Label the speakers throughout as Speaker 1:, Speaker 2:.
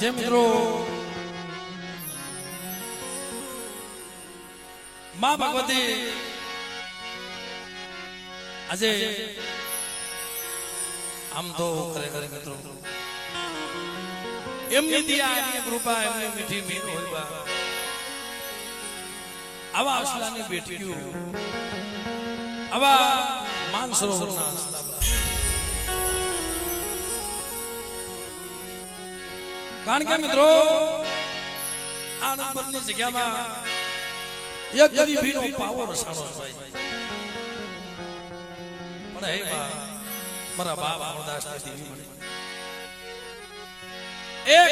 Speaker 1: જે મિત્રો માં ભગવતી આજે આમ તો ખરેખર મિત્રો એમની દિયા એમની કૃપા એમની મીઠી મીઠ હોય આવા અસલાની બેઠીઓ આવા માનસરોવરના કારણ કે મિત્રો આ નંબરની જગ્યામાં એક ગરીબીનો પાવર સાણો ભાઈ પણ હે મારા બાપ અમરદાસ દેવી મને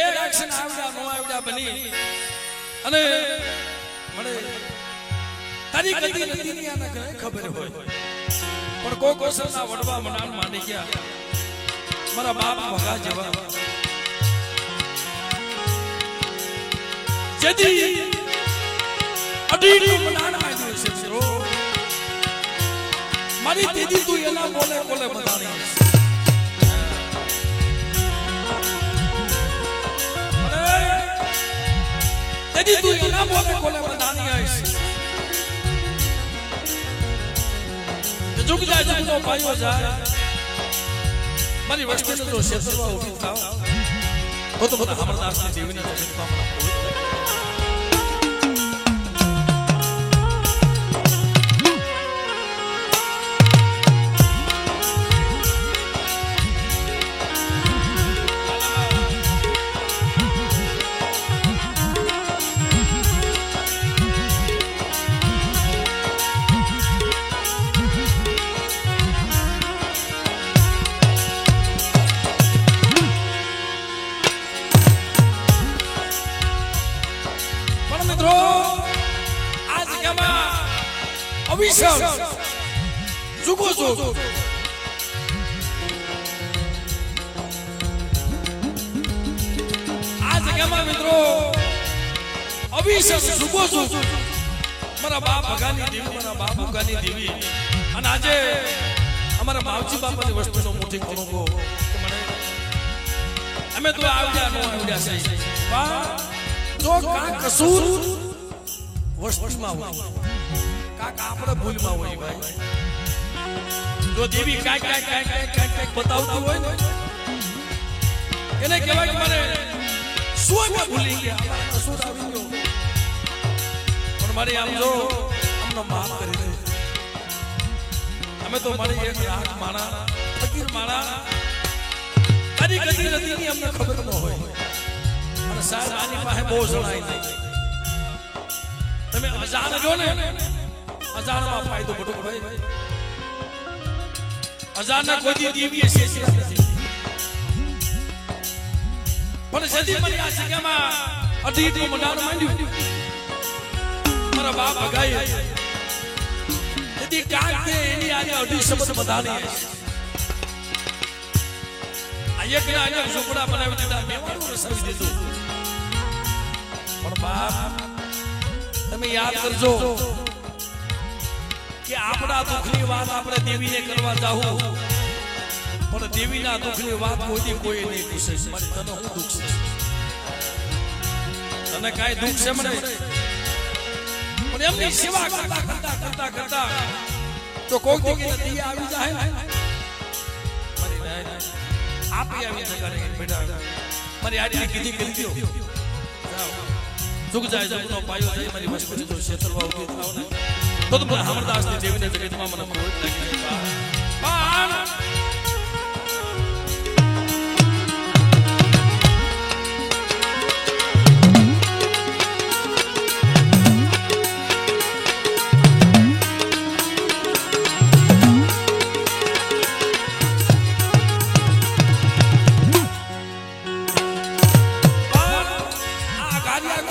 Speaker 1: એક એક્શન આવડા નો આવડા બની અને મને તારી કદી નથી ની આના કરે ખબર હોય પણ કોસરના વડવા મનાન માંડી ગયા મારા બાપ ભગા જેવા જેદી અડીનું મનાન માંડ્યું છે મિત્રો મારી દીદી તું એના બોલે બોલે બધાની દીદી તું એના બોલે બોલે બધાની આઈશ જુગ જાય જુગનો ભાઈઓ જાય મારી વસ્તુને તો શેતરવા ઉભી થાવ તો બધા અમરદાસની જીવને તો ચિંતા મને અવિશલ જુગો જુગ આ જગ્યામાં મિત્રો અવિશલ જુગો જુગ મારા બાપ ભગાની દેવી મારા બાપ ભગાની દેવી અને આજે અમારા માવજી બાપાની વસ્તુનો મોટી અનુભવ કે મને અમે તો આવ્યા નો આવ્યા છે જો કા કસૂર વસ્તુમાં હોય કાકા આપણે ભૂલમાં હોય ભાઈ જો દેવી કાંઈક બતાવતું હોય ને એને કહેવાય કે મને શું મેં ભૂલી ગયા કસૂર આવી ગયો પણ મારી આમ જો અમને માફ કરી દે અમે તો મારી એક રાત માણા ફકીર માણા કદી કદી નથી અમને ખબર ન હોય અને સાહેબ આની પાસે બહુ જણાય નહીં તમે અજાણ જો ને અજાણમાં ફાયદો બટો ભાઈ અજાણના કોઈ દેવીએ છે પણ જલ્દી મને આ જગ્યામાં અઢીનું મનાણ માંડ્યું મારા બાપ ભગાઈ તેથી કાંક તે એની આજે અઢી શબ્દ બધાની આ એક ના અનેક ઝૂંપડા બનાવી દીધા મેવાડું રસાવી દીધું પણ બાપ તમે યાદ કરજો કે આપણા દુઃખની વાત આપણે દેવીને કરવા જાવું પણ દેવીના દુઃખની વાત કોઈ નહીં પૂછે મારી તને હું દુઃખ છે તને કાંઈ દુઃખ છે મને પણ એમની સેવા કરતા તો કોઈક જગ્યાએ દી આવી જાય ને મારી આપી આવી જગ્યાએ બેઠા મારી આટલી કીધી કરી દો જુગ જાય જુગનો પાયો જાય મારી વસ્તુ જો શેતરવા ઉભી થાવ ને તો અમરદાસની દેવીને જગતમાં મને કોઈ લાગી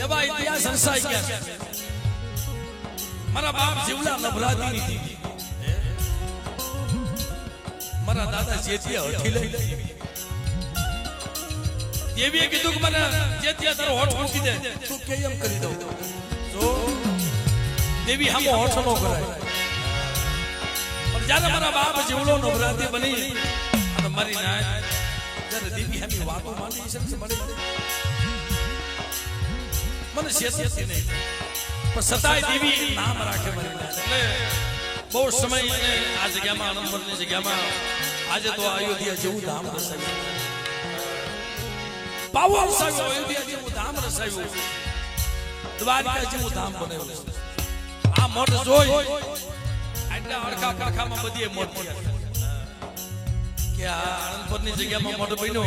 Speaker 1: એવા ઇતિહાસ સંસાઈ ગયા મારા બાપ જીવલા નભરાતી નથી મારા દાદા જેતી હઠી લઈ દેવીએ કીધું કે મને જેતી તારો હોઠ મૂકી દે તું કે એમ કરી દઉં તો દેવી હામો હોઠ નો કરાય પણ જ્યારે મારા બાપ જીવલો નભરાતી બની અને મારી નાય જ્યારે દેવી એમની વાતો માંડી છે મને શેતરતી નહીં પણ સતાય દેવી નામ રાખે મારી એટલે બહુ સમય અને આ જગ્યામાં આનંદપુરની જગ્યામાં આજે તો અયોધ્યા જેવું ધામ રસાયું પાવો રસાયું અયોધ્યા જેવું ધામ રસાયું દ્વારકા જેવું ધામ બનાવ્યું આ મઠ જોઈ એટલે અડખા કાખામાં બધી મઠ કે આ આનંદપુરની જગ્યામાં મઠ બન્યો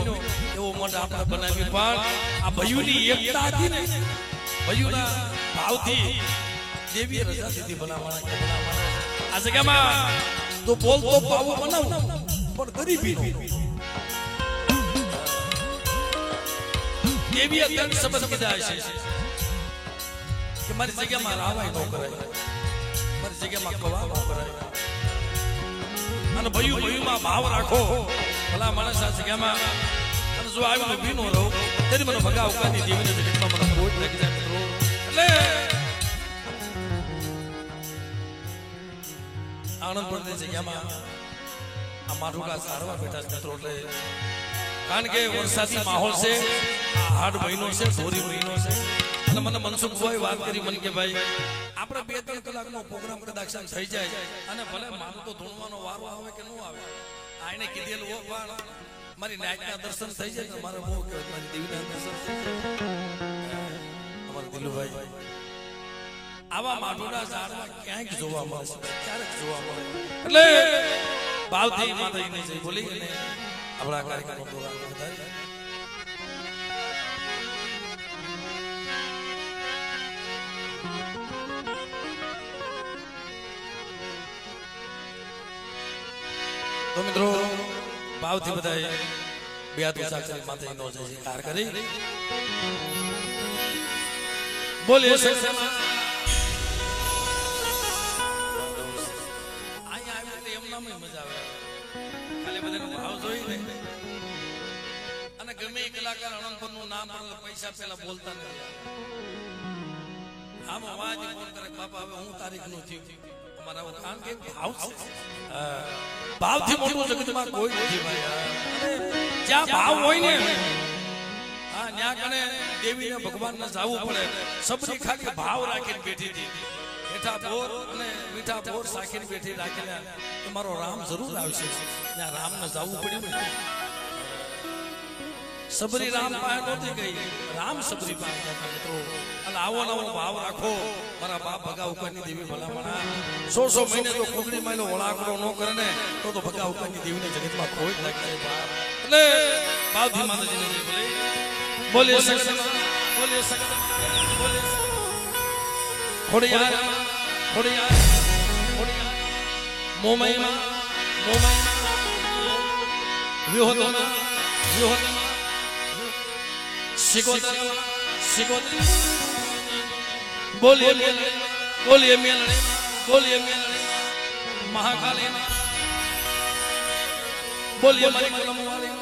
Speaker 1: એવો મઠ આપણે બનાવી પણ આ ભયુની એકતા હતી ને ભયુના ભાવથી દેવી રજા દીધી બનાવવાના આ જગ્યામાં તો બોલતો પાવો બનાવું પણ ગરીબી દેવીએ ત્રણ શબ્દ કીધા છે કે મારી જગ્યામાં રાવાય ન કરાય મારી જગ્યામાં કવા ન કરાય અને ભયુમાં ભાવ રાખો ભલા માણસ આ જગ્યામાં અને જો આવીને ભીનો રહો તેથી મને ભગા ઉકાની દેવીને જગતમાં મને રોજ લાગી જાય મિત્રો એટલે આનંદપુરની જગ્યામાં આ મારુકા સારવા બેઠા મિત્રો એટલે કારણ કે વરસાદી માહોલ છે આ હાડ મહિનો છે ધોરી મહિનો છે અને મને મનસુખભાઈ વાત કરી મને કે ભાઈ આપણે 2-3 કલાકનો પ્રોગ્રામ કદાચ થઈ જાય અને ભલે મારું તો ધૂણવાનો વારો આવે કે ન આવે આને કીધેલું હો પણ મારી નાયકના દર્શન થઈ જાય ને મારે બહુ કહેવાય મારી દેવીના દર્શન થઈ જાય અમારા દિલુભાઈ આવા માઠોડા ઝાડમાં ક્યાંક જોવા મળે છે ક્યારેક જોવા મળે એટલે ભાવથી માતાજીને જઈ બોલી અને આપણા કાર્યક્રમનો પ્રોગ્રામ વધારી તો મિત્રો ભાવથી બધાએ બે હાથ ઊંચા કરી માતાજીનો જયકાર કરી બોલીએ અહીંયા આવીને એમનામાં મજા આવે ખાલી બધાનો ભાવ જોઈને અને ગમે એ કલાકાર અનંતપુરનું નામ પૈસા પેલા બોલતા નથી આમાં વાજ ફોન કરે બાપા હવે હું તારીખનું થયું અમારા કારણ કે ભાવ છે ભાવથી મોટું જગતમાં કોઈ નથી ભાઈ જ્યાં ભાવ હોય ને હા ત્યાં કને દેવીને ભગવાનને જાવું પડે સબરી ખાલી ભાવ રાખીને બેઠી હતી મીઠા બોર અને મીઠા બોર સાખીને બેઠી રાખીને તમારો રામ જરૂર આવશે ત્યાં રામને જાવું પડ્યું સબરી રામ પાસે નહોતી ગઈ રામ સબરી પાસે મિત્રો અને આવો નવો ભાવ રાખો મારા બાપ ભગા ઉકાની દેવી ભલામણા 100 મહિને તો કુકડી માયલો વળાકડો ન કરે ને તો ભગા ઉકાની દેવીને જગતમાં કોઈ જ લાગે બાપ એટલે બાપથી માતાજીને જય બોલે બોલે બોલે ખોડિયાર ખોડિયાર ખોડિયાર મોમઈમાં વિહોતમાં વિહોતમાં સિકોતર બોલીએ બોલીએ મેલડી બોલીએ મેલડી મહાકાલી બોલીએ મારી કલમવાળી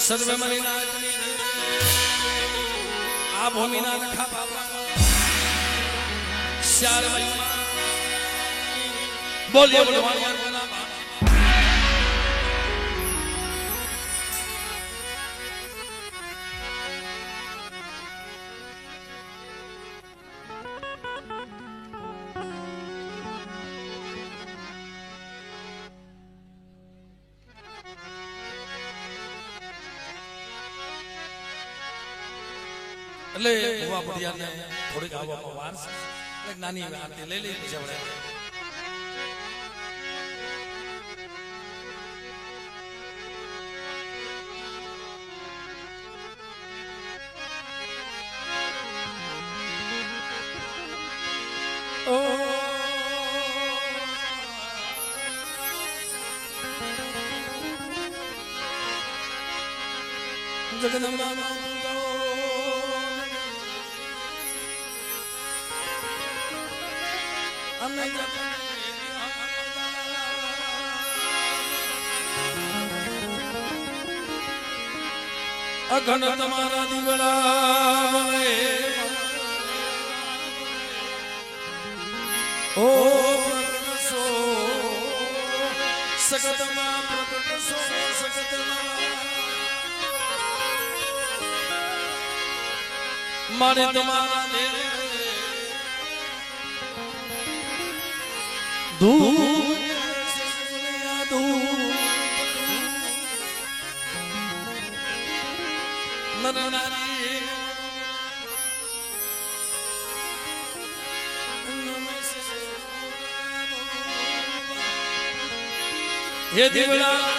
Speaker 1: સર્વે મરીના આ ભૂમિના રખા બાપા ચાર બોલીએ બોલવાણિયા કોના બાપ એટલે ભવા પડિયાને થોડીક આવવામાં વાર છે એટલે નાની આરતી લઈ લઈ બીજા વડે જગદંબા અખંડ તમારા દીવડા ઓ સગતમાં પ્રગટ સો સગતમાં મારે તમારા દેવ ये दिवड़ा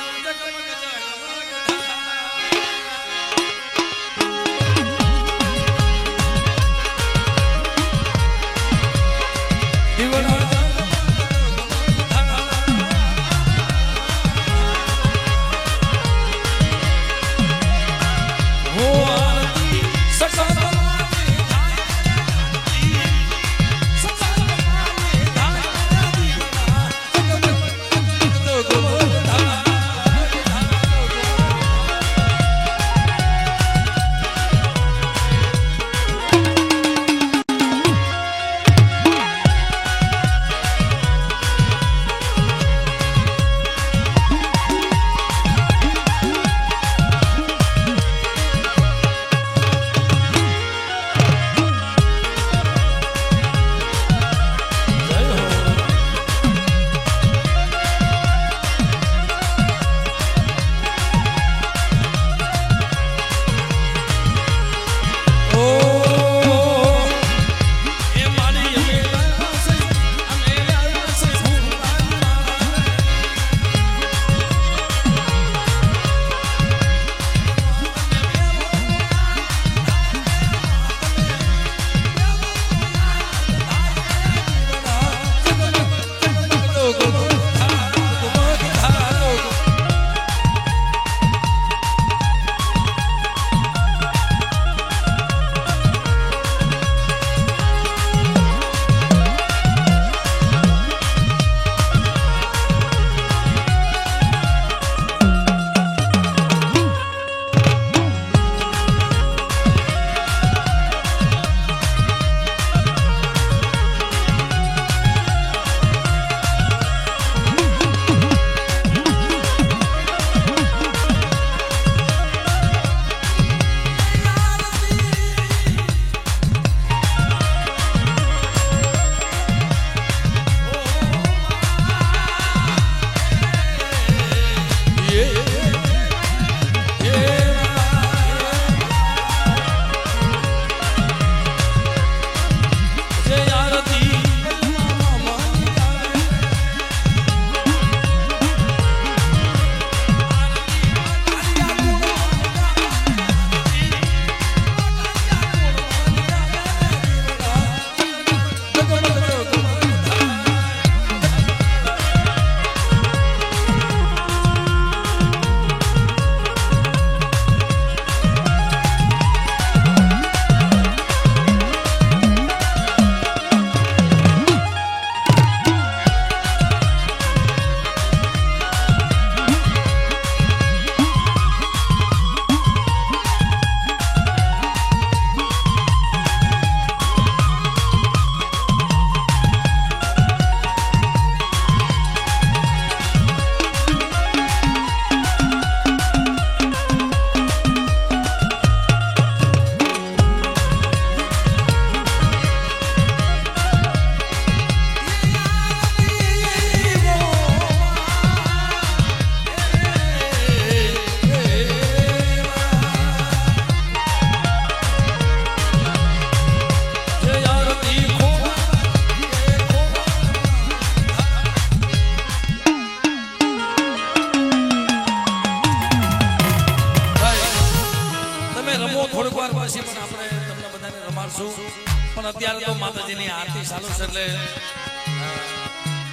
Speaker 1: પણ અત્યારે તો માતાજીની આરતી ચાલુ છે એટલે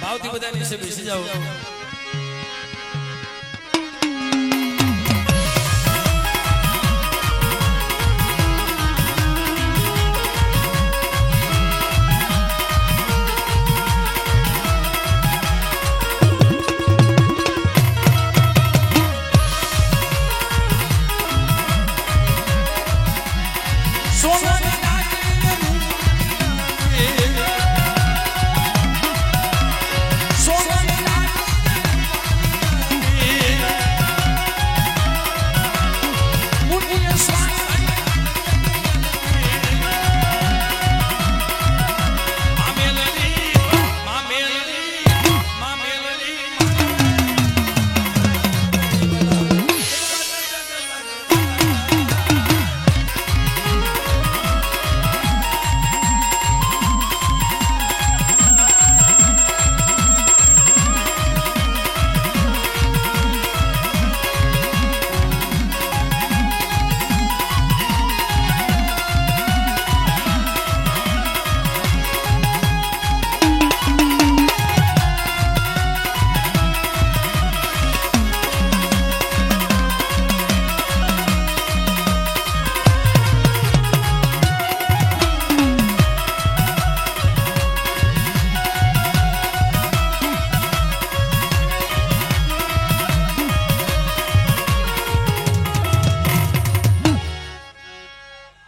Speaker 1: ભાવથી બધા નીચે બેસી જાઓ.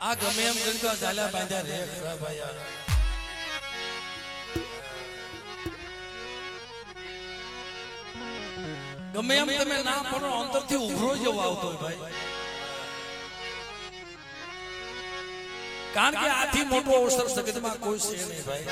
Speaker 1: આ ગમે એમ કરી તો ચાલ્યા બાંધ્યા રે ખરા ભાઈ યાર. ગમે એમ તમે ના પડો અંતરથી ઉભરો જેવો આવતો હોય ભાઈ. કારણ કે આથી મોટો અવસર જગતમાં કોઈ છે નહીં ભાઈ.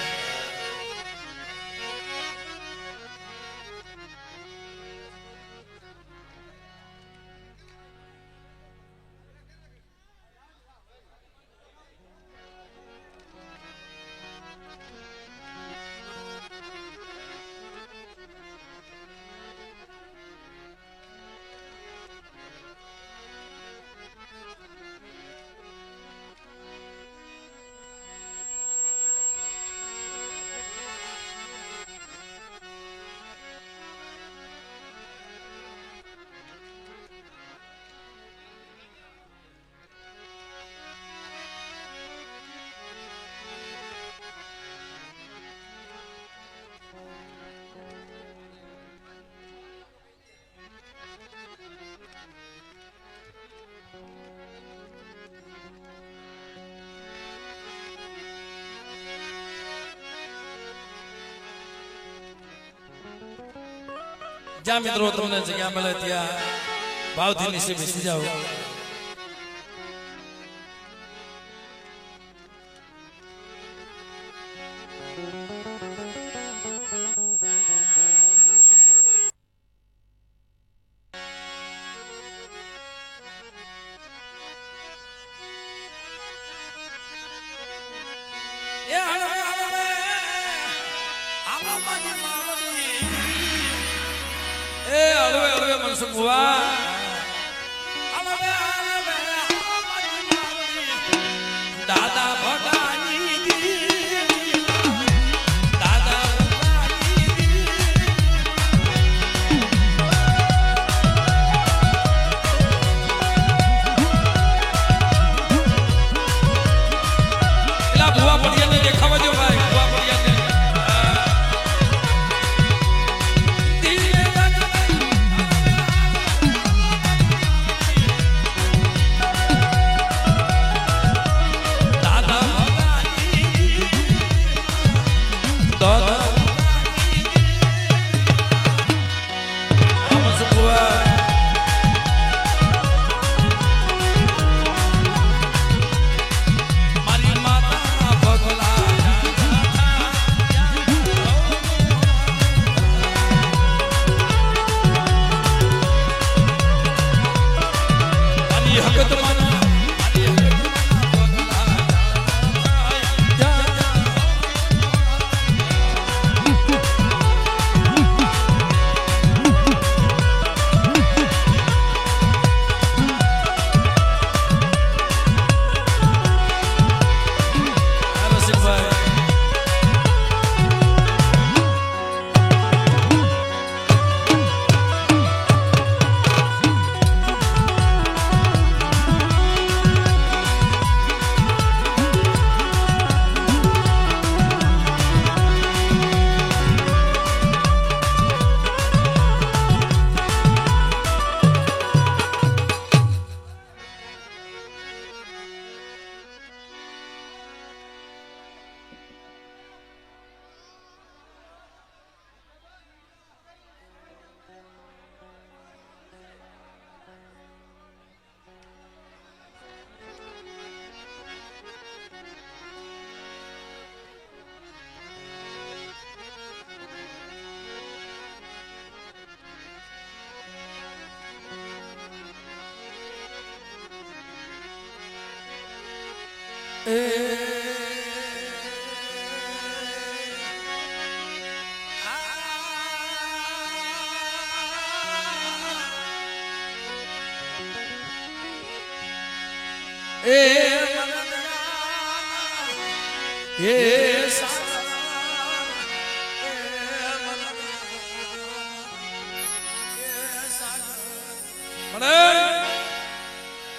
Speaker 1: જ્યાં મિત્રો તમને જગ્યા મળે ત્યાં ભાવથી નીચે બેસી જાઓ. દાદા ભગાની દાદા એલા ભુવા પડિયાને દેખાવા દો ભાઈ. ભુવા પડિયાને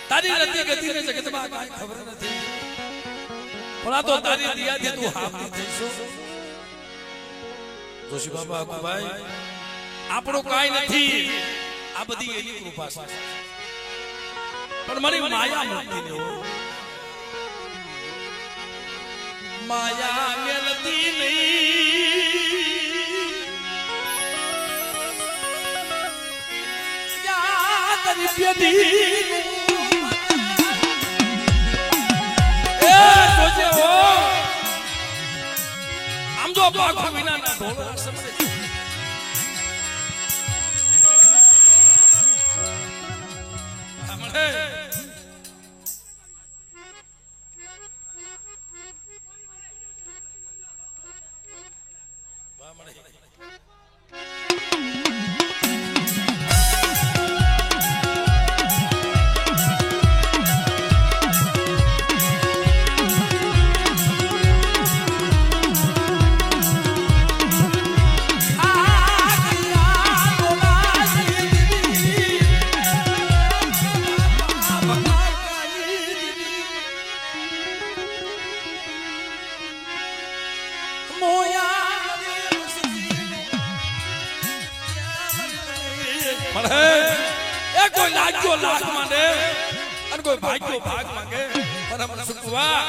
Speaker 1: તારી રતિ ગતિને જગતમાં કાંઈ ખબર નથી, પણ આ તો તારી દિયાથી તું હાફી થઈશું. જોશી બાબા અકુભાઈ, આપણો કાંઈ નથી, આ બધી એની કૃપા છે. પણ મારી માયા મૂકી દો. માયા મેલતી નહીં યાદ પેઢી એ જોજે હો આમ જો બાખો વિના ના ઢોળ સમજે હમણે કોઈ લાગ્યો લાખ માંડે અને કોઈ ભાગ્યો ભાગ માંગે પરમ સુખવા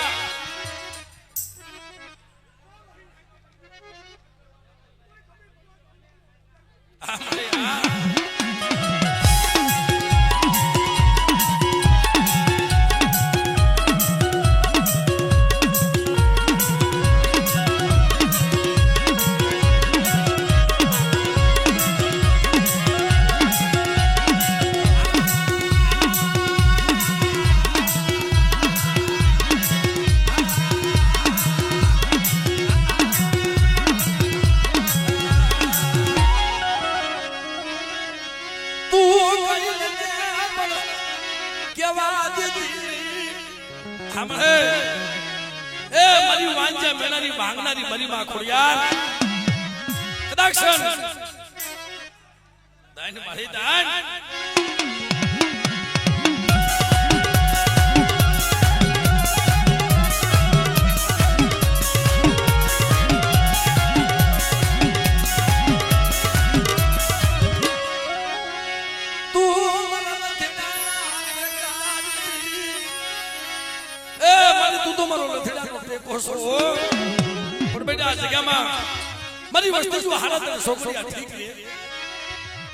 Speaker 1: મારી વસ્તુ જો હાલત છોકરી ઠીક રે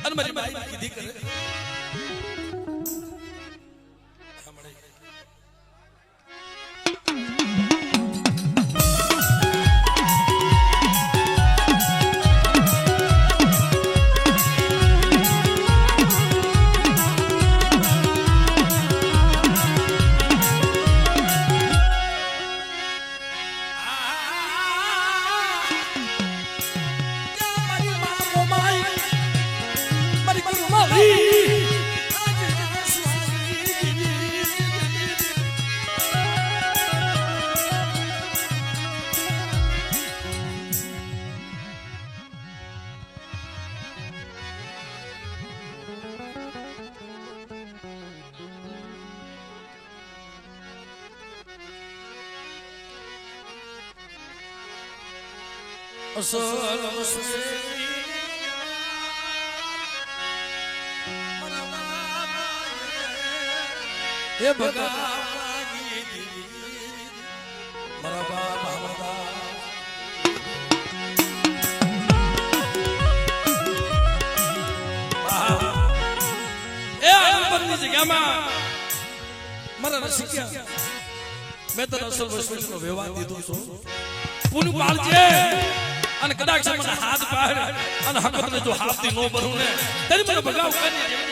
Speaker 1: અને મારી બાઈ કીધી કરે એ ભગા મારા બાબા એ આનંદની જગ્યામાં મારા રસિકયા મેં તો અસલ વસ્તુનો વ્યવહાર દીધો છું પૂરું પાળજે અને કદાચ મને હાથ પાડ અને હકતને જો હાથથી નો ભરું ને તરી મને ભગાવ કરી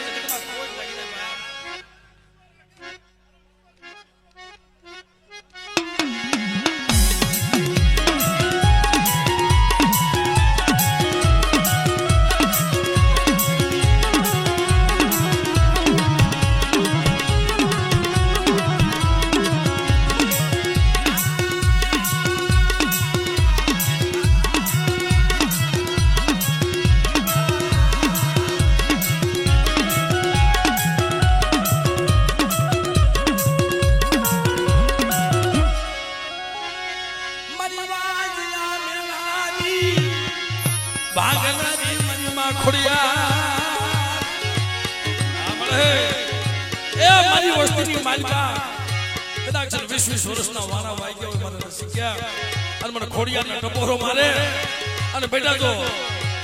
Speaker 1: મારી વસ્તુની માલિકા કદાચ 20 વર્ષના વાના વાગ્યા હોય મને શીખ્યા અને મને ખોડિયાને ટપોરો મારે અને બેટા જો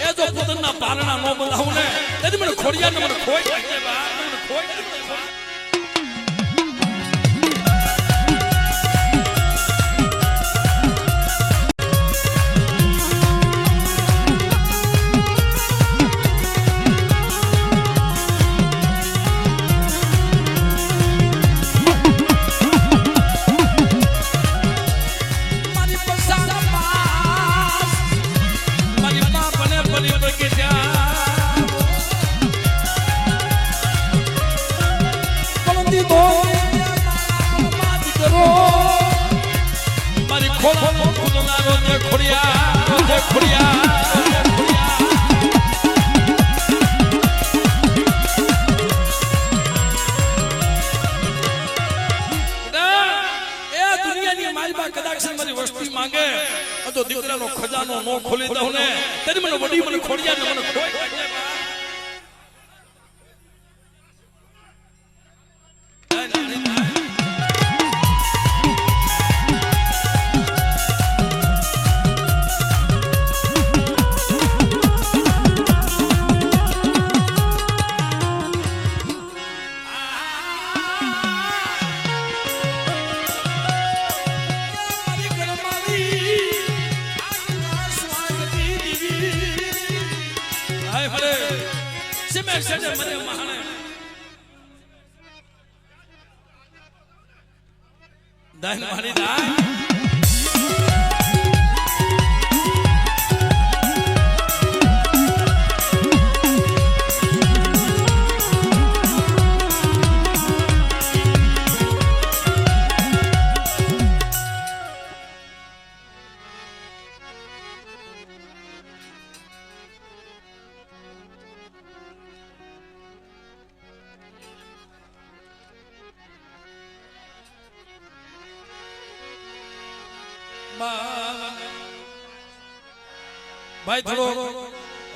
Speaker 1: એ જો પોતાના પારણા નો બનાવું ને તેથી મને ખોડિયાને મને ખોઈ નાખે બા મને ખોઈ નાખે વસ્તી માંગે તો દીકરાનો ખજાનો નો ખોલી દઉં ને તેથી મને વડી મને ખોડિયા ને મને ખોઈ દાન મારી દાન ભાઈ થોડો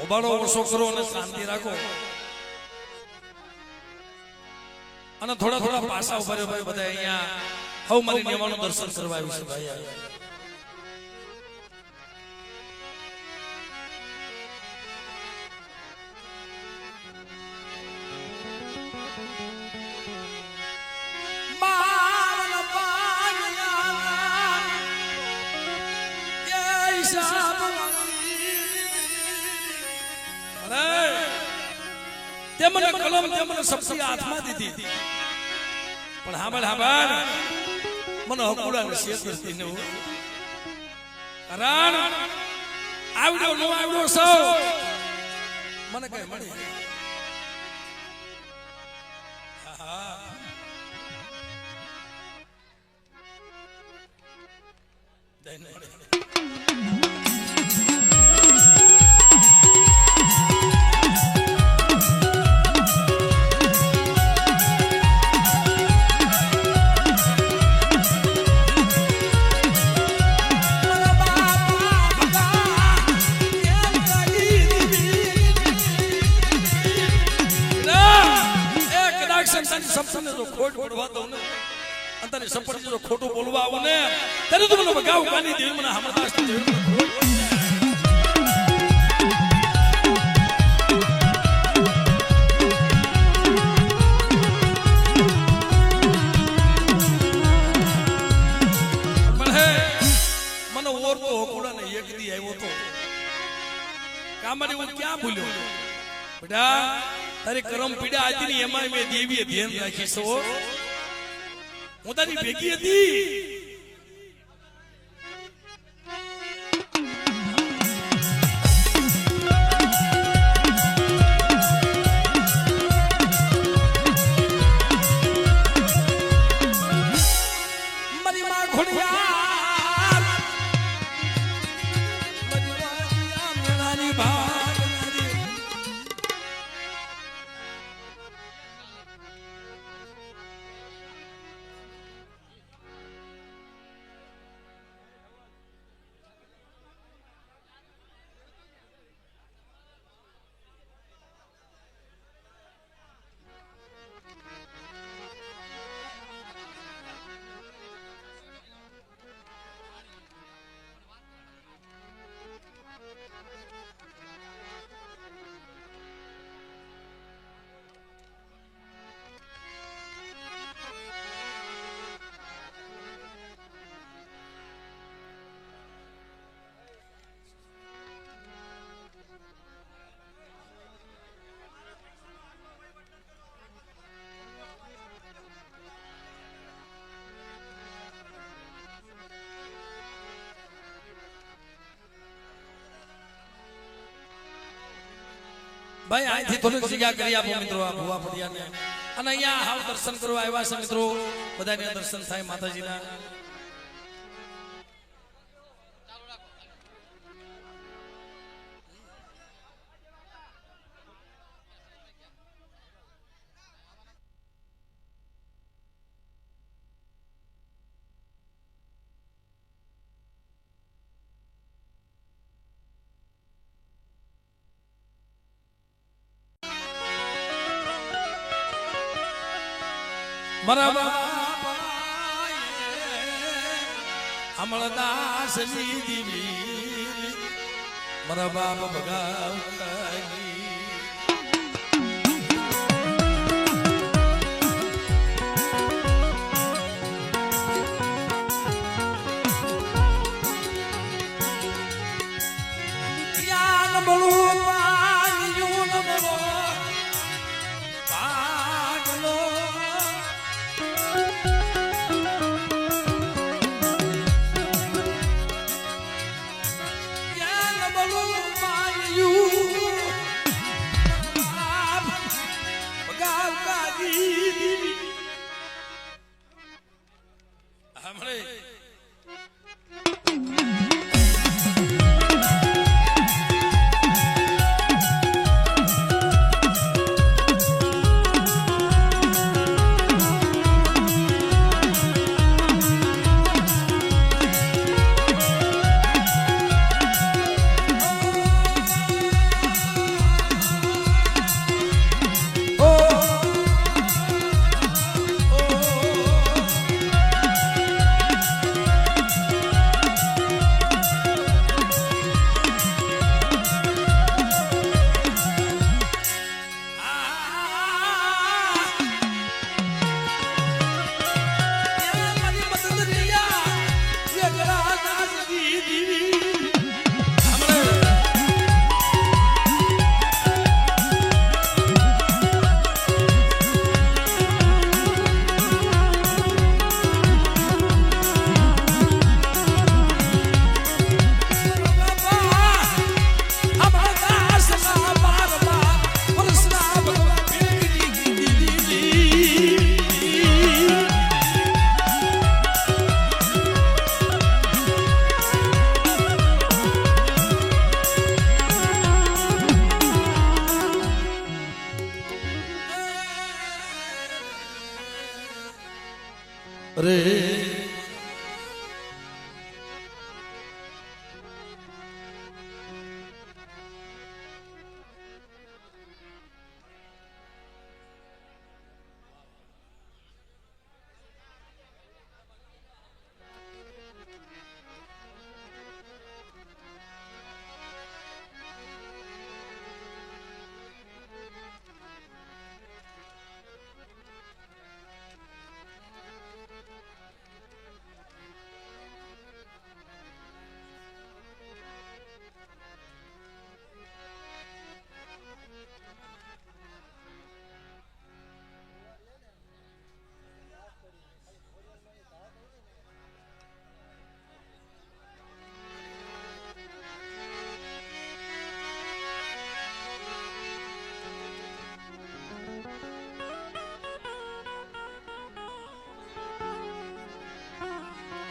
Speaker 1: ઉભારો ઓછો કરો અને શાંતિ રાખો અને થોડા થોડા પાસા ઉભા રહ્યો ભાઈ બધા અહીંયા હવે મારી નેવાનું દર્શન કરવા આવ્યું છે ભાઈ મને કલમ તે મને શક્તિ હાથમાં દીધી પણ હાબળ મને હકુડા ને શેત કરતી ને કારણ આવડ્યો નો આવડ્યો સૌ મને કઈ મળી સપને જો ખોટ બોલવા દઉં ને અંતરે સપને જો ખોટું બોલવા આવું ને ત્યારે તો મને ગાવ કાની દેવી મને હમણાં મને ઓરતો હોકુડા ને એક દી આવ્યો તો કામડી હું ક્યાં ભૂલ્યો બેટા તારી કરમ પીડા આજની એમાં મેં દેવીએ ધ્યાન રાખી છો હું તારી ભેગી હતી મારી માં ઘોડિયાર નાની ભા ભાઈ અહીંથી થોડીક જગ્યા કરી આપો મિત્રો આ ભુવા ફળિયાને અને અહીંયા હાવ દર્શન કરવા આવ્યા છે મિત્રો બધાને દર્શન થાય માતાજીના મારા બાપા અમળદાસ ની દીવી મારા બાપ ભગાવતાની યાન બળો પાયું ન બળો પાગલો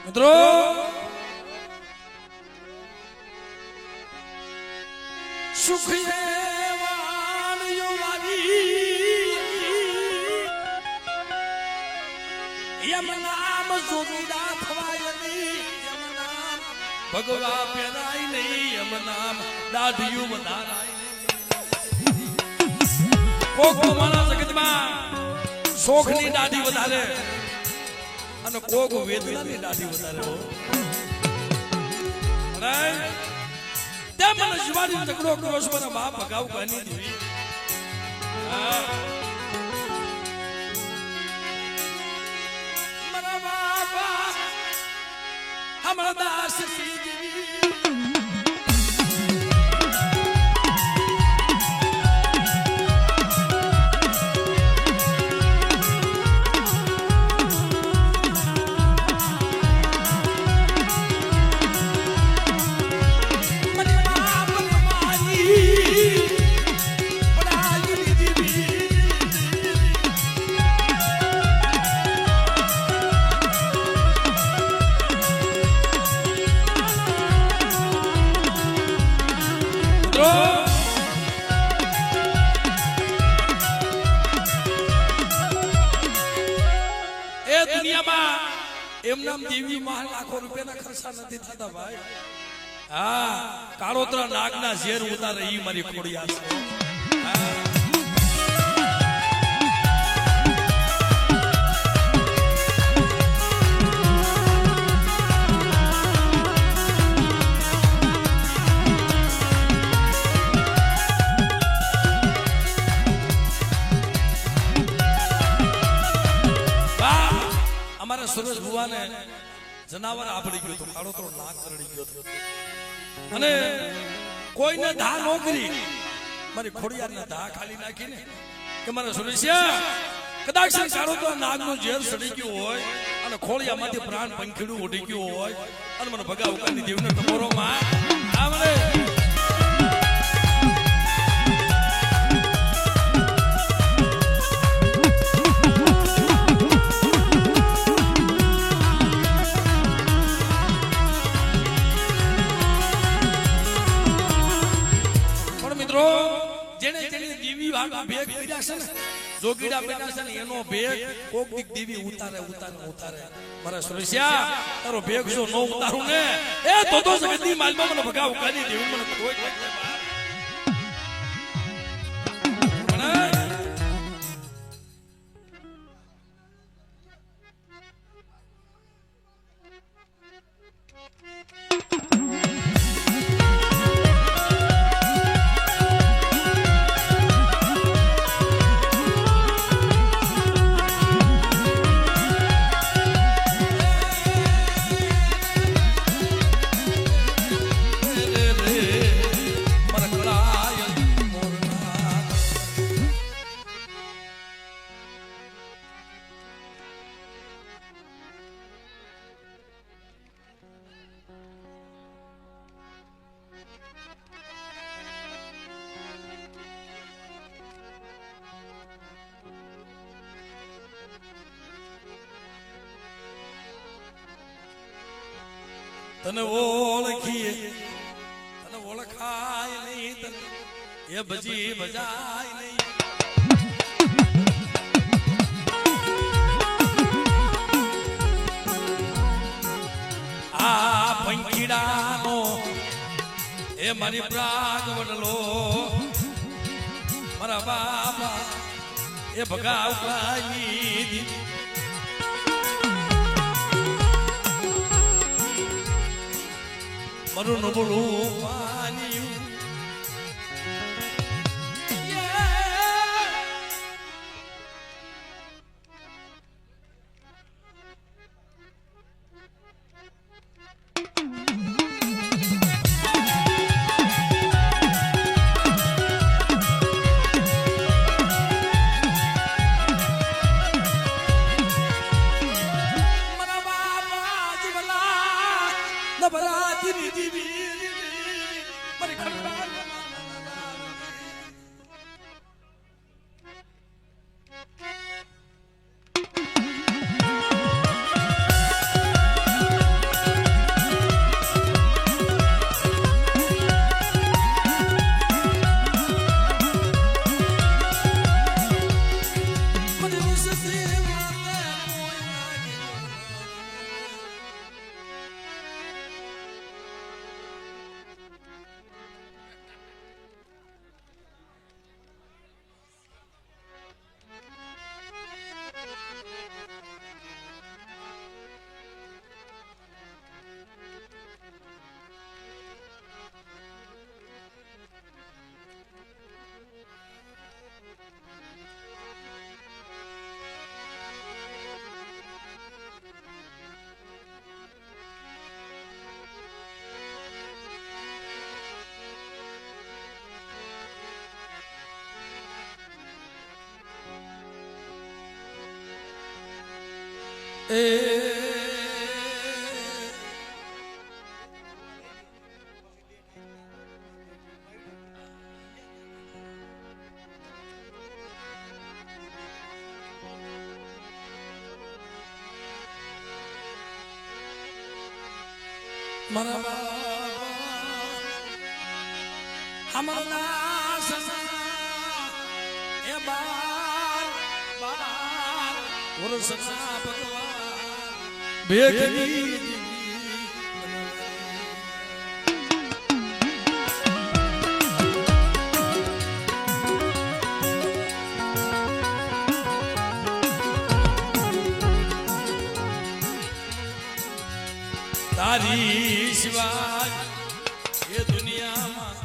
Speaker 1: મિત્રો સુખે વાણિયો વાલી યમ નામ જોગીડા થવાયની યમ નામ ભગવા પેરાય નહીં યમ નામ દાઢિયું વધારાય કોક મારા જગતમાં શોખની દાઢી વધારે અને કોક વેદનાની દાઢી વધારે હો રાઈટ તે મને શિવાજી તકડો કર્યો છે મારા બાપ ભગાવ કહાની દેવી મારા બાપા હમણાં દાસ દેવી એમ નામ દેવી માં લાખો રૂપિયાના ખર્ચા નથી થતા ભાઈ. હા, કાળોતરા નાગના ઝેર ઉતારે ઈ મારી ખોડિયાર છે. અમારા સુરજ ભુવાને જનાવર આપડી ગયો તો, કાળોતરો નાગ કરડી ગયો હતો અને કોઈને ધા નો કરી મારી ખોડિયારને ધા ખાલી નાખીને કે મારા સુરેશિયા કદાચ કાળોતરો નાગનો ઝેર સડી ગયો હોય અને ખોડિયામાંથી પ્રાણ પંખીડું ઉડી ગયું હોય અને મને ભગા ઉકાની દેવને ટકોરો માં આવડે. જેને જેને દેવી વાળા ભેગ કર્યા છે ને, જોગીડા બેઠા છે ને, એનો ભેગ કોક દીક દેવી ઉતારે મારા સુરેશિયા તારો ભેગ જો નો ઉતારું ને એ તો જગતની માલમાં મને ભગા ઉકાની દેવી મને કોઈ તને ઓળખીએ તને ઓળખાય નહીં, તને એ ભજી ભજાય નહીં. આ પંખીડાનો એ મારી પ્રાગ વડલો મારા બાપા એ ભગા ઉકાઈ મારું નબળું પાણી મારા બાબા હમણા સસા એ બાર વર્ષના ભગવાન ભેગની તારી સિવાય એ દુનિયામાં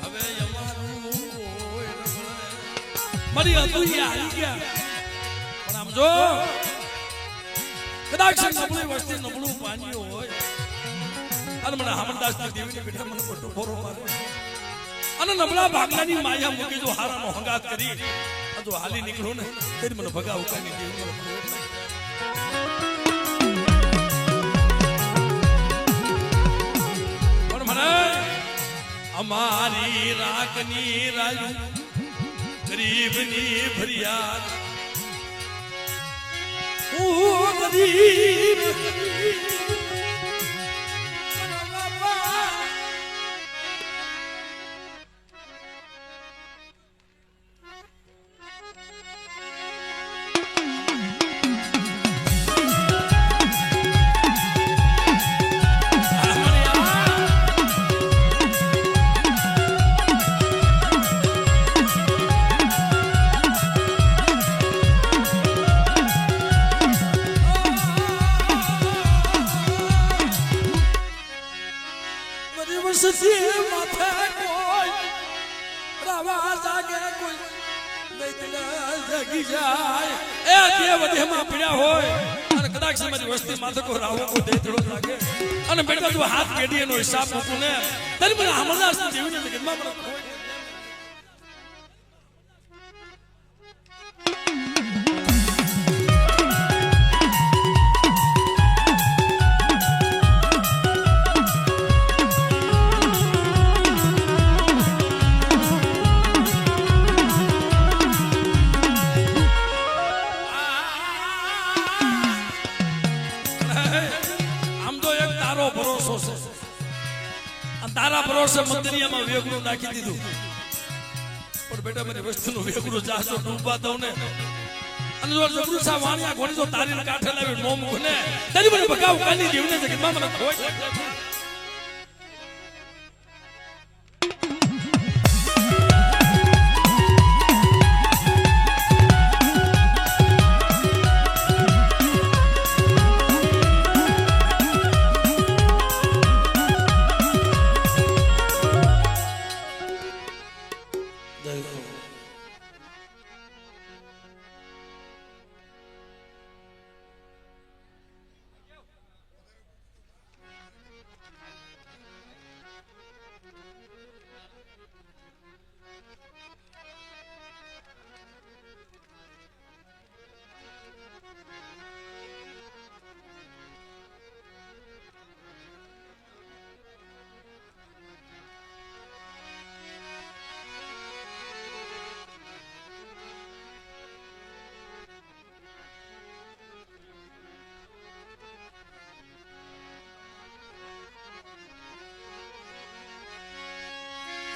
Speaker 1: હવે અમારું કોઈ ન મળે. મારી અધૂરી આવી ગયા પણ આમ જો કદાચ નબળી વસ્તી નબળું પાન્યું હોય અને મને હામણદાસની દેવીની બેઠા મને મોટો ફોરો મારે અને નબળા ભાગલાની માયા મૂકી જો હારાનો હંગાત કરી જો હાલી નીકળો ને તેરી મને ભગાવ કાની દેવી મને અમારી રાખની રાયુ ગરીબની ફરિયાદ ગરીબ અને બેટા તું હાથ પેઢી એનો હિસાબ મૂકું ને તને મને હામણદાસ દેવીને જગતમાં મને તારા ભરોસે મંદિરિયામાં વેગળું નાખી દીધું પણ બેટા મને વસ્તુનું વેગળું જાજો ડૂબવા દઉં ને અને જો જબરું સા વાણિયા ઘોડી જો તારીને કાઠે લાવી નો મૂક ને તરી મને ભગાવ કાની દેવને જગતમાં મને ખોઈ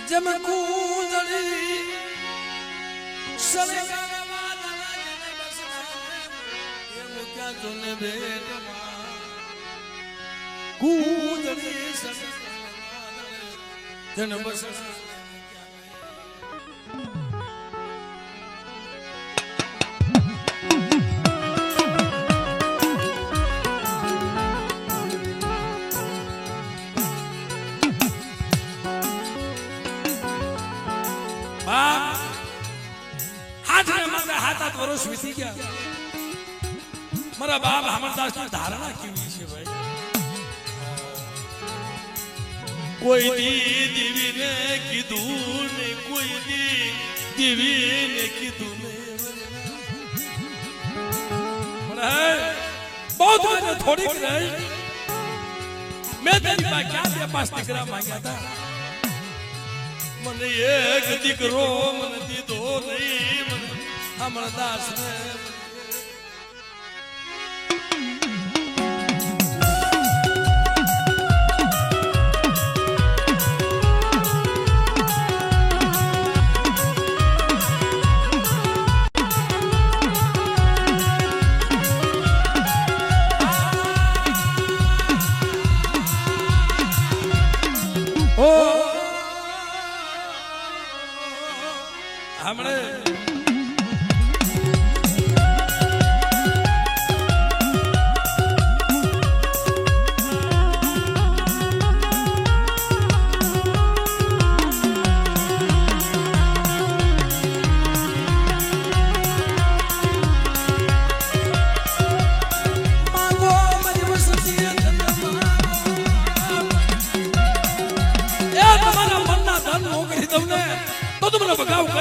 Speaker 1: जम कूंदड़ी सड़का वादना जने बसना ये मुक्या जोने बेटमा कूंदड़ी सड़का वादना जने बसना हाथ वर्ष वीती गया मारा बाप हामणदास की धारणा केवी छे भाई कोई दी देवी ने कीधुं ने कोई दी देवी ने कीधुं ने बहुत मैंने थोड़ी रही मैं तेरी बात क्या दे पास दिकरा मांगा था મને એક દીકરો મને દીધો નહીં હામણદાસ ને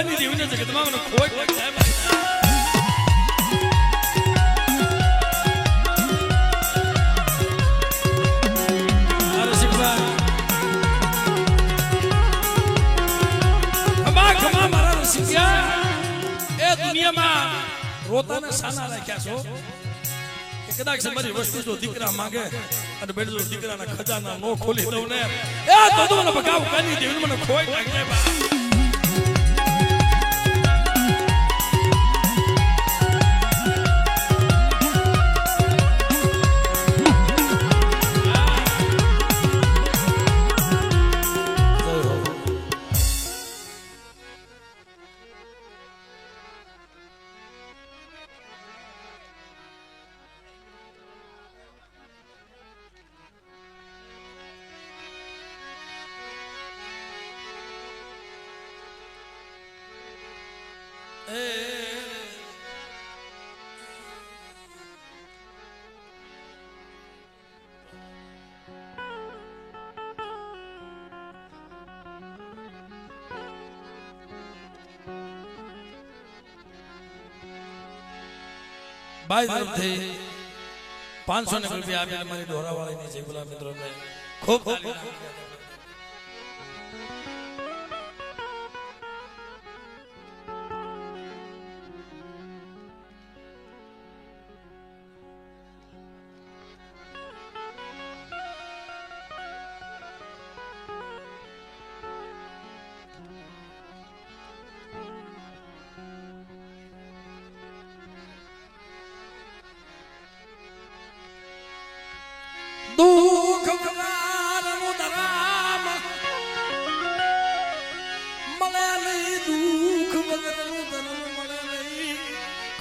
Speaker 1: ભગાની દેવીને જગતમાં મને ખોટ લાગી જાય ભાઈ. દુનિયામાં રોતાને સાના રાખ્યા છો કે કદાચ તમારી વસ્તુ જો દીકરા માંગે અને બેટો જો દીકરાના ખજાના નો ખોલી દઉં ને એ તો મને બગાવ કાની દેવી મને ખોઈ નાખે બા. ભાઈ તરફથી 500 રૂપિયા આપીને મારી ઢોરાવાળાની જય બોલા મિત્રોને ખૂબ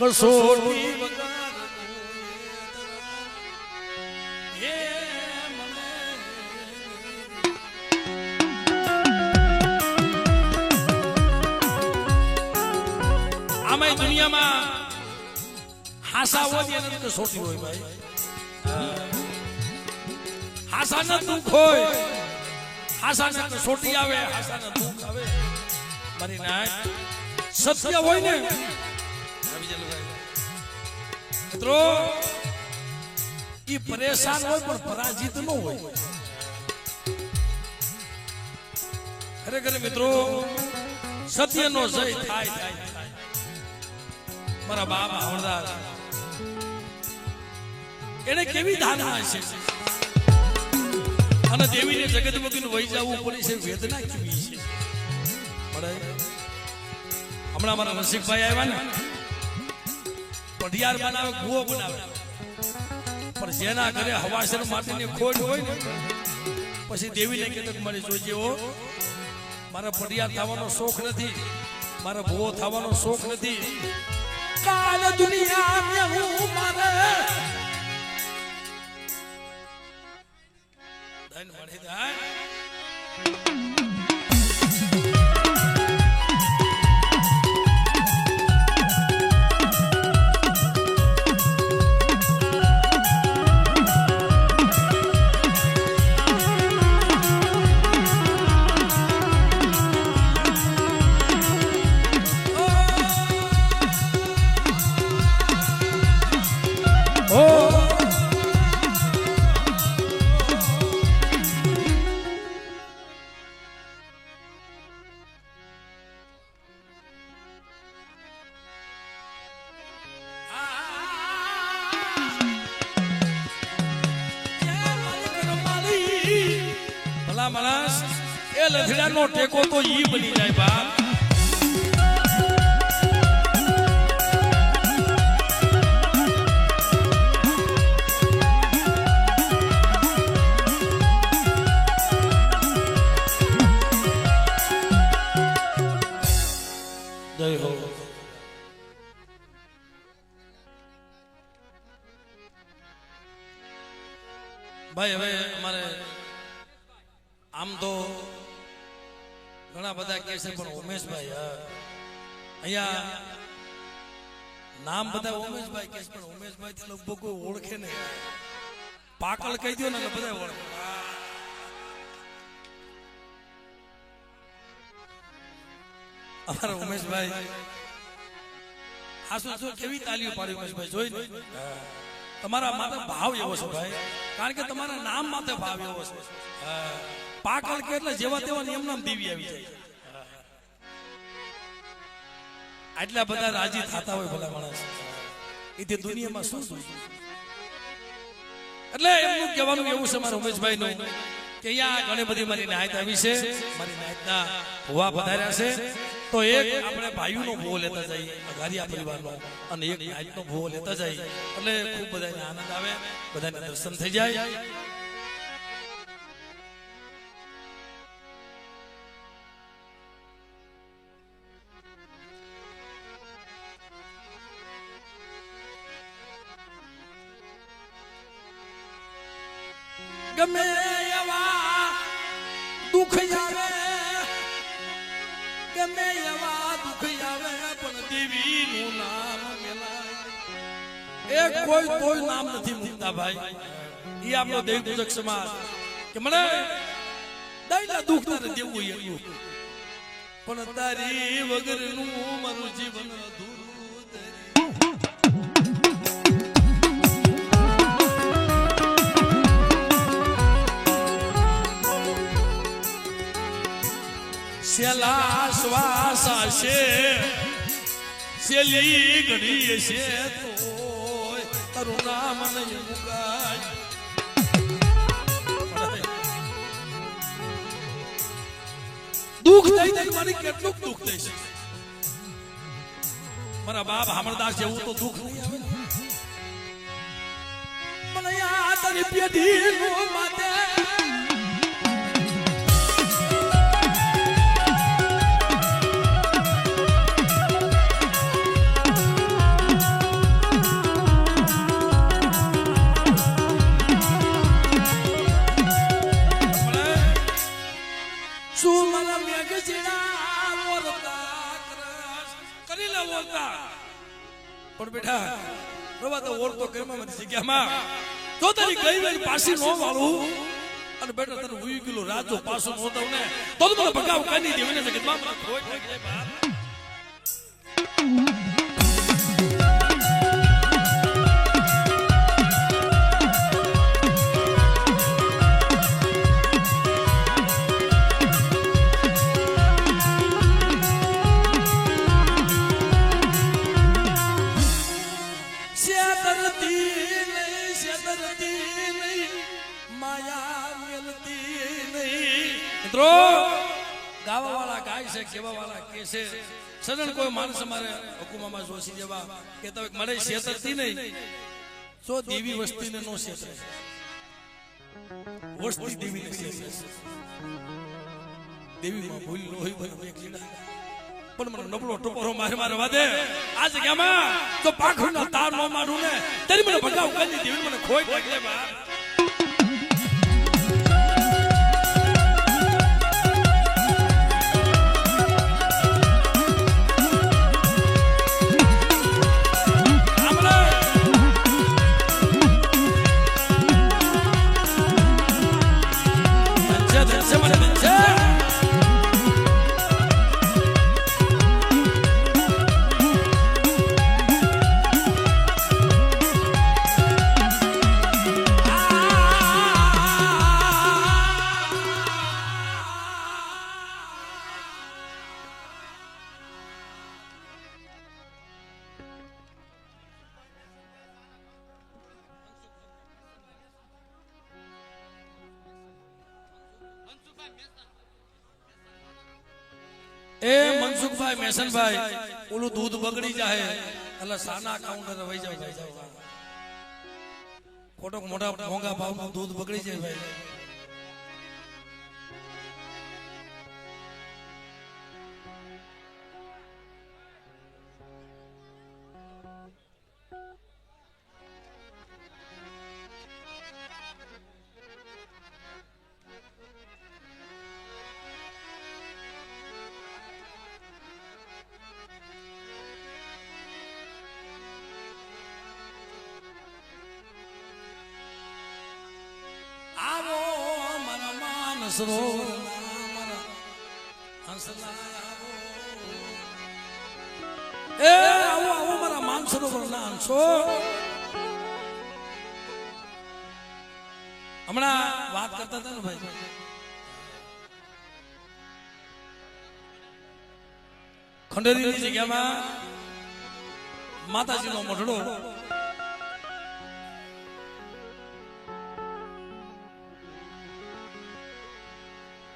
Speaker 1: કસોટી આમાં દુનિયામાં હાસા હોય અને કસોટી હોય ભાઈ. હાસાના દુઃખ હોય, હાસાના કસોટી આવે, હાસાના દુઃખ આવે. મારી નાય સત્ય હોય ને મિત્રો ઈ પરેશાન હોય પણ પરાજિત ન હોય. ખરેખર મિત્રો સત્યનો જય થાય. મારા બાપ આવડદાર એને કેવી ધારણા છે અને દેવીને જગત મૂકીને વહી જવું પડી છે, વેદના કેવી છે. હમણાં મારા રસિકભાઈ આવ્યા ને પઢિયાર બનાવે, ગુઓ બનાવે, પણ જેના ઘરે હવાસર માટેની ખોટ હોય ને પછી દેવીને કહેતો મારી જોજે હો, મારા પઢિયાર થવાનો શોખ નથી, મારા ભૂવો થવાનો શોખ નથી. કાલ દુનિયા હું મારે ધન મળી જાય. માણસ એ લથડાનો ટેકો તો ઈ બની જાય બા. જય હો. ભાઈ હવે અમારે આમ તો ઘણા બધા કહે છે પણ ઉમેશભાઈ અહીંયા નામ બધા ઉમેશભાઈ કહે છે પણ ઉમેશભાઈ થી લગભગ કોઈ ઓળખે નહીં. પાકલ કહી દો ને બધા ઓળખે. અમારા ઉમેશભાઈ હાસુ જો કેવી તાલીઓ પાડી ઉમેશભાઈ જોઈ તમારા માથે ભાવ એવો છે ભાઈ કારણ કે તમારા નામ માથે ભાવ એવો છે પાકલ કે એટલે જેવા તેવા નિયમ નામ દેવી આવી જાય આટલા બધા રાજી થતા હોય ભલા માણસ એ તે દુનિયામાં શું એટલે એમનું કહેવાનું એવું છે મારા ઉમેશભાઈ નું કે અહીંયા ઘણી બધી મારી નાયત આવી છે મારી નાયતના હોવા પધાર્યા છે તો એક આપણે ભાઈઓનો ભોવો લેતા જઈએ અઘારિયા પરિવારનો અને એક નાયતનો ભોવો લેતા જઈએ એટલે ખૂબ બધાને આનંદ આવે બધાને દર્શન થઈ જાય ગમે એવા દુઃખ આવે ગમે એવા દુઃખ આવે પણ દેવીનું નામ મેલાય એ કોઈ નામ નથી મૂકતા ભાઈ એ આપણો દેવ પૂજક સમાજ કે મને દઈલા દુઃખ તારે દેવું હોય એટલું પણ તારી વગરનું મારું જીવન અધૂરું સેલા શ્વાસ છે સેલી ઘડી છે તો તારું નામ નહીં મુકાય દુઃખ થઈ જાય મારી કેટલું દુઃખ થઈ છે મારા બાપ હામરદાસ જેવું તો દુઃખ નહીં આવે મને આ તારી પેઢી માટે પણ બેટા રવા તો ઓળતો કર્મમાં જગ્યામાં તો તારી ગઈ વેલી પાછી નો વાળું અને બેટા તને ઉઈ ગયો રાજો પાછો નો દઉં ને તો મને ભગાવ કાઢી દેવીને જગતમાં મને ખોટ થઈ જાય બાપ ગાવા વાળા ગાય છે કેવા વાળા કે છે સજણ કોઈ માણસ અમારે હુકુમામાં જોશી જેવા કહેતા હોય મળે શેતરતી નહીં તો દેવી વસ્તીને નો શેતરે વસ્તી દેવીને શેતરે દેવીમાં ભૂલ ન હોય બને એક લીડા પણ મને નબળો ટોપરો મારે વાદે આ જગ્યામાં તો પાખોના તાર નો મારું ને તેરી મને ભગાવ કરી દેવી મને ખોઈ લાગે બા એ મનસુખભાઈ મેસનભાઈ ઓલું દૂધ બગડી જાય એટલે સાના કાઉન્ટર વહી જાવ ખોટો મોટા મોંઘા ભાવનું દૂધ બગડી જાય ભાઈ સરોવર હંસલા એ આવો આવો મારા માનસરોવર ના અંશો હમણાં વાત કરતા હતા ને ભાઈ ખંડેરીની જગ્યામાં માતાજીનો મઢડો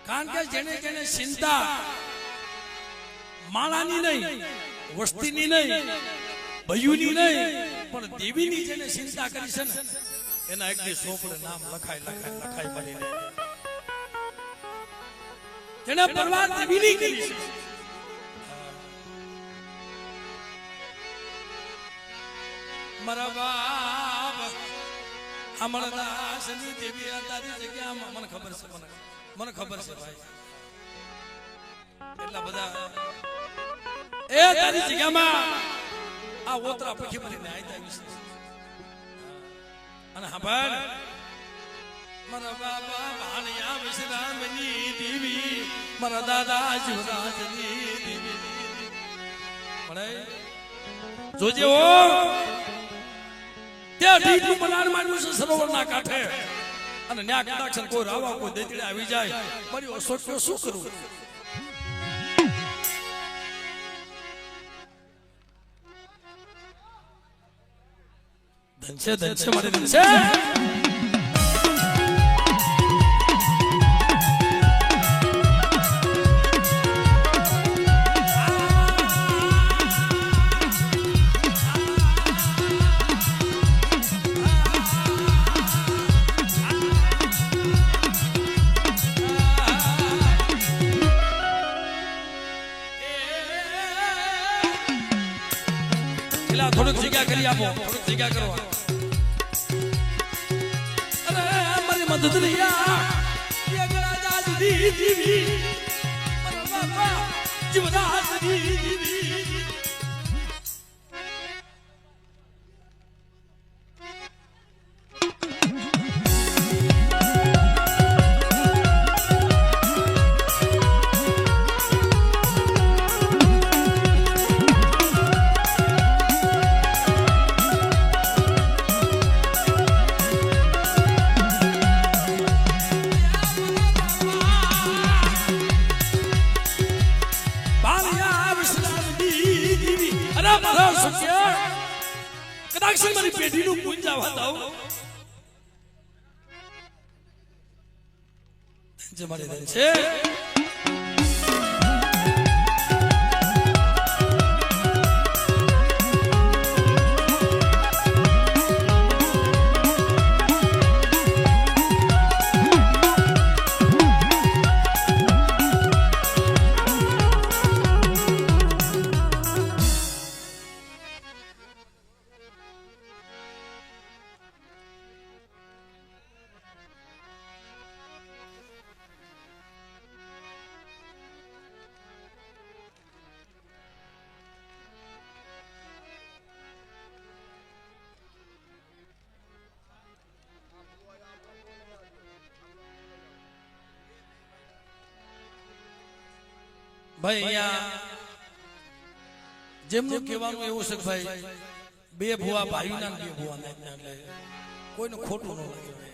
Speaker 1: કારણ કે જેને જેને ચિંતા માળાની નહીં વસ્તીની નહીં ભયુની નહીં પણ દેવીની જેને ચિંતા કરી છે ને એના એક દી સોપડે નામ લખાય બનીને જેને પરવાર દેવીની કરી છે મારા બાપ અમરદાસની દેવી તારી જગ્યામાં મને ખબર છે મને ખબર છે ભાઈ એટલા બધા એ તારી જગ્યામાં આ ઓતરા પખી ભરીને આયતા વિશે અને સાંભળ મારા બાબા ભાણિયા વિશ્રામની દેવી મારા દાદા જીવરાજની દેવી મળે જોજે હો ત્યાં ઢીકનું બનાર માંડ્યું છે સરોવરના કાંઠે અને ન્યા કદાચ કોઈ રાવા કોઈ દેતડે આવી જાય મારી અસોટ્યો શું કરું ધનશે મારે ધનશે થોડીક જગ્યા કરી આપો થોડીક જગ્યા કરો અરે મારી મદદ રિયા યગરાજ દીવી મારા બાપા જીવરાજ દીવી કદાચ મારી પેઢીનું પૂંજ આવવા દઉં જે મારી ધન છે ભાઈ અહીંયા જેમનું કહેવાનું એવું છે કે ભાઈ બે ભુવા ભાઈના બે ભુવા એટલે કોઈનું ખોટું ન લાગે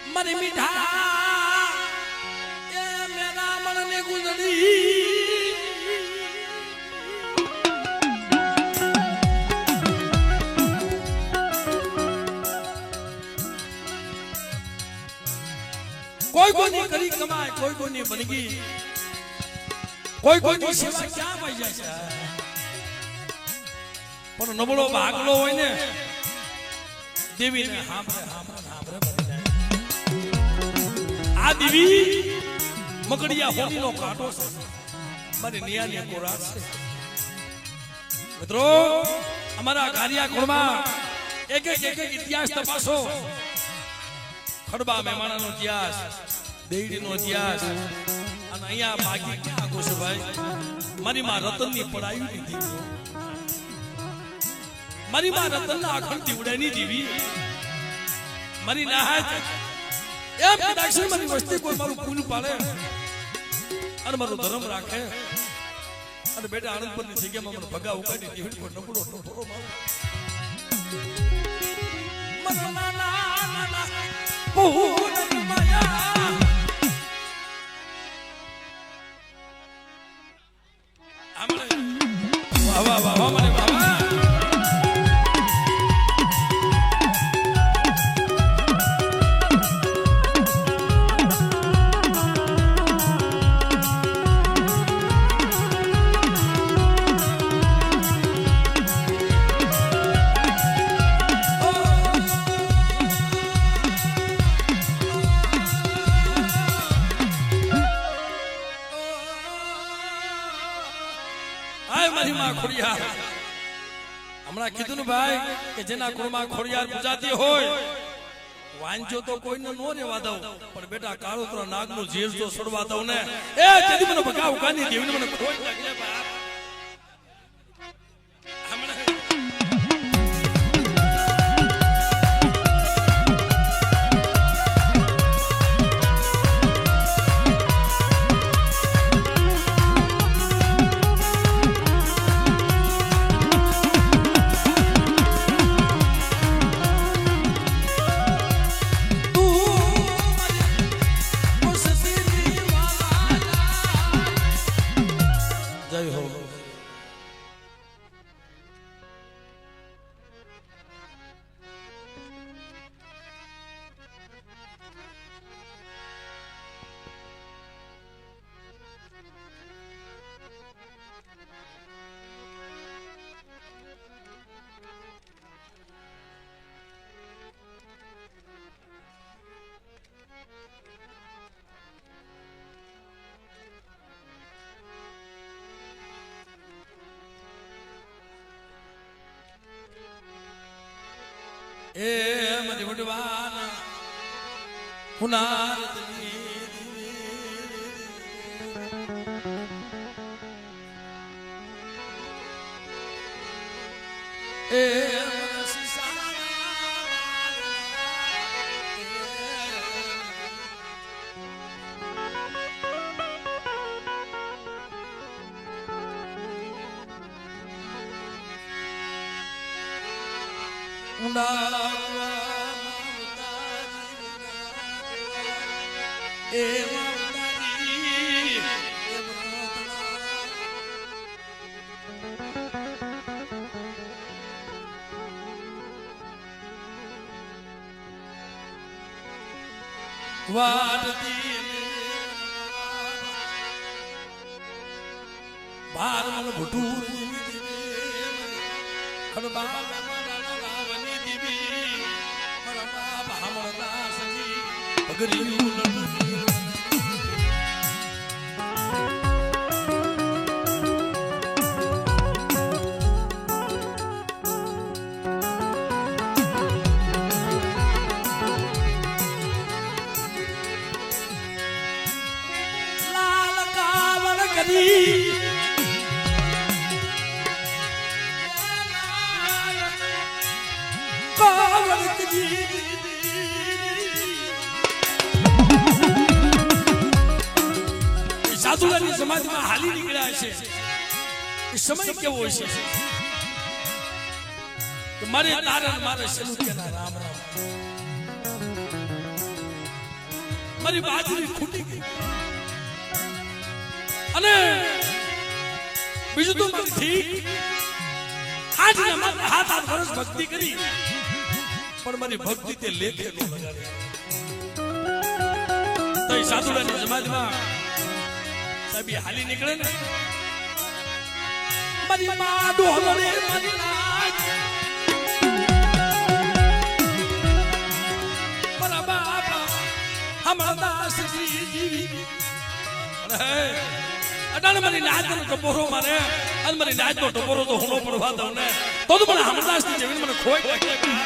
Speaker 1: મારી મીઠા એ મેરા મનને ગુજરી કોઈ કોની કરી કમાય કોઈ કોની બનગી કોઈ કોની સેવા ક્યાં પાઈ જાય છે પણ નબળો ભાગલો હોય ને દેવીને હાંભળે બની જાય આ દીવી મકડિયા હોનીનો કાંટો છે મારી નિયાની કોરાસ છે મિત્રો અમારા ગારિયા કુળમાં એક ઇતિહાસ તપાસો ખડબા મહેમાનનો ઇતિહાસ દેવડીનો ઇતિહાસ અને અહીંયા બાકી ક્યાં ગોસભાઈ મારી માં રતનની પડાવી દીધી મારી માં રતનના અખંડ દીવડાની દીવી મારી નાહાજ એમ દાક્ષિણ મારી વસ્તી કોઈ મારું પૂન પાડે અને મારું ધર્મ રાખે અને બેટા આનંદ પરની જગ્યામાં મને ભગા ઉકાડી દીવડી પર નબળો ટોટો મારું મનના નાના પૂન માયા આમણે વાહ વાહ વાહ મને બાબા હમણાં કીધું ને ભાઈ કે જેના કુળમાં ખોડિયાર પૂજાતી હોય વાંચો તો કોઈને નો રેવા દઉં પણ બેટા કાળોતરા નાગનું જીવ તો છોડવા દઉં ને એ કદી મને ભગા ઉકાની દેવીને મને ખોઈ લાગે બાપ એ મરી વડવાના હુનાર એ બાર મન ભટુર ખડબા રાવની દીવી મારા બાપ હામળદા સંગી પગરી સાધુલાની સમાજમાં હાલી નીકળ્યા છે એ સમય કેવો છે કે મારે તારણ મારે સલુકેના રામ રામ મારી બાજરી ખૂટી ગઈ અને બીજું તો મારી હાથ હાથ વર્ષ ભક્તિ કરી પણ મારી ભક્તિ તે લેખે નો લગાડી તો એ સાધુલાની સમાજમાં સાહેબ હાલી નીકળે ને મારી માં ડોહલે મારી નાચ મારા બાપા અમરદાસજી જીવી અને અડાણ મારી નાચનો ટપોરો મારે અને મારી નાચનો ટપોરો તો હુનો પડવા દઉં ને તો મને અમરદાસજી જેવી મને ખોઈ નાખે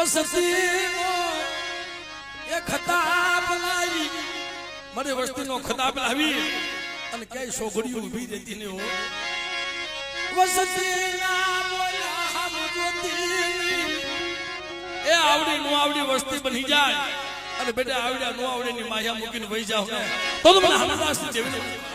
Speaker 1: વસતીનો એ ખતાબ લાવી મને વસ્તીનો ખતાબ લાવી અને ક્યાંય સોગડીઓ ઊભી રહેતી ને વસતીના બોલા હમ જોતી એ આવડી નો આવડી વસ્તી બની જાય અને બેટા આવડ્યા નો આવડે ની માયા મૂકીને વહી જાવ ને તો મને હમદાસ જેવી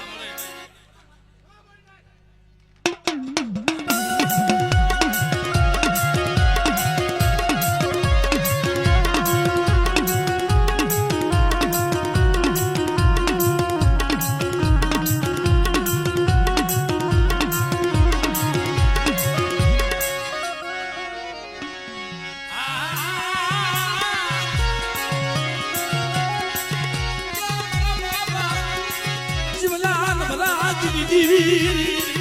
Speaker 1: જીવલાન ભલા જીવી